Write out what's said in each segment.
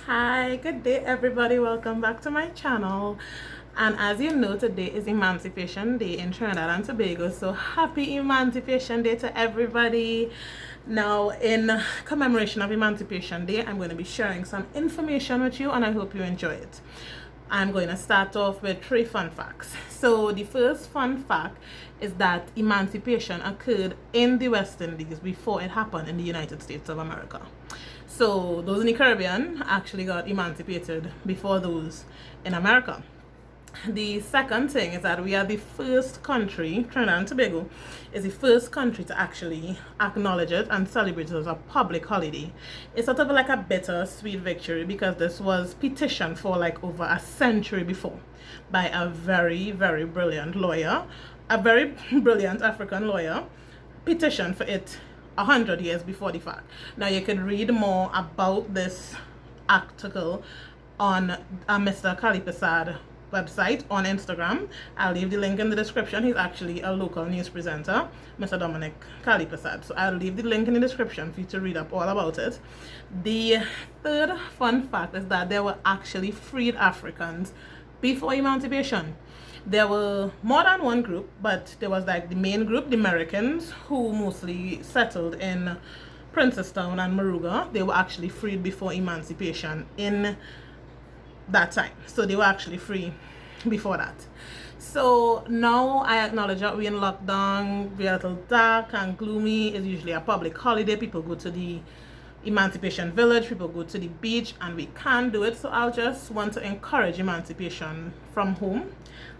Hi, good day everybody. Welcome back to my channel. And as you know, today is Emancipation Day in Trinidad and Tobago. So happy Emancipation Day to everybody. Now, in commemoration of Emancipation Day, I'm going to be sharing some information with you and I hope you enjoy it. I'm going to start off with 3 fun facts. So the first fun fact is that emancipation occurred in the West Indies before it happened in the United States of America. So those in the Caribbean actually got emancipated before those in America. The second thing is that we are the first country, Trinidad and Tobago is the first country to actually acknowledge it and celebrate it as a public holiday. It's sort of like a bittersweet victory because this was petitioned for like over a century before by a very, very brilliant lawyer, a very brilliant African lawyer, petitioned for it 100 years before the fact. Now you can read more about this article on Mr. Kalipasad website on Instagram. I'll leave the link in the description. He's actually a local news presenter, Mr. Dominic Kalipasad. So I'll leave the link in the description for you to read up all about it. The third fun fact is that there were actually freed Africans before emancipation. There were more than one group, but there was like the main group, the Americans, who mostly settled in Princestown and Moruga. They were actually freed before emancipation in that time. So they were actually free before that. So now I acknowledge that we're in lockdown, we're a little dark and gloomy. It's usually a public holiday. People go to the Emancipation Village, people go to the beach, and we can't do it. So I'll just want to encourage emancipation from home.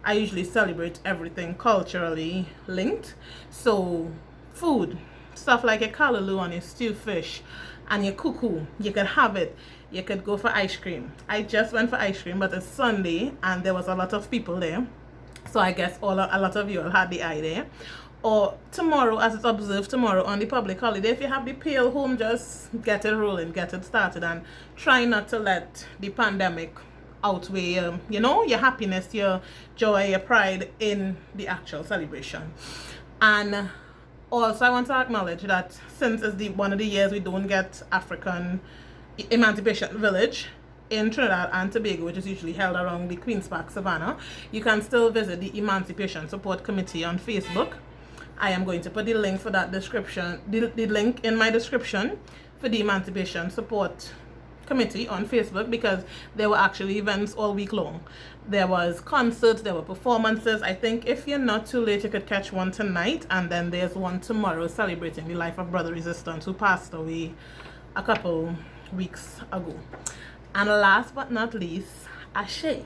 I usually celebrate everything culturally linked. So food, stuff like your callaloo and your stew fish and your cuckoo, you could have it. You could go for ice cream. I just went for ice cream, but it's Sunday and there was a lot of people there. So I guess a lot of you all had the eye there. Or tomorrow, as it's observed tomorrow on the public holiday, if you have the pail home, just get it rolling, get it started, and try not to let the pandemic outweigh your happiness, your joy, your pride in the actual celebration. And also I want to acknowledge that since it's one of the years we don't get African Emancipation Village in Trinidad and Tobago, which is usually held around the Queen's Park Savannah, you can still visit the Emancipation Support Committee on Facebook. I am going to put the link for that description, the link in my description for the Emancipation Support Committee on Facebook, because there were actually events all week long. There was concerts, there were performances. I think if you're not too late, you could catch one tonight, and then there's one tomorrow celebrating the life of Brother Resistance, who passed away a couple weeks ago. And last but not least, Ashe.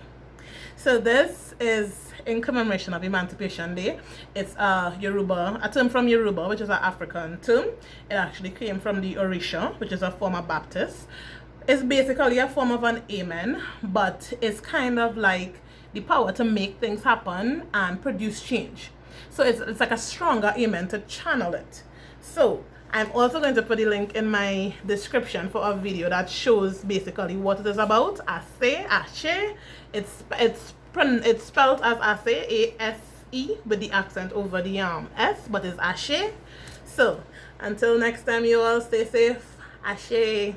So this is in commemoration of Emancipation Day. It's a term from Yoruba, which is an African term. It actually came from the Orisha, which is a form of Baptist. It's basically a form of an amen, but it's kind of like the power to make things happen and produce change. So it's like a stronger amen to channel it. So I'm also going to put the link in my description for a video that shows basically what it is about. Ashe. It's spelled as Ashe, A-S-E, with the accent over the S, but it's Ashe. So until next time, you all stay safe. Ashe.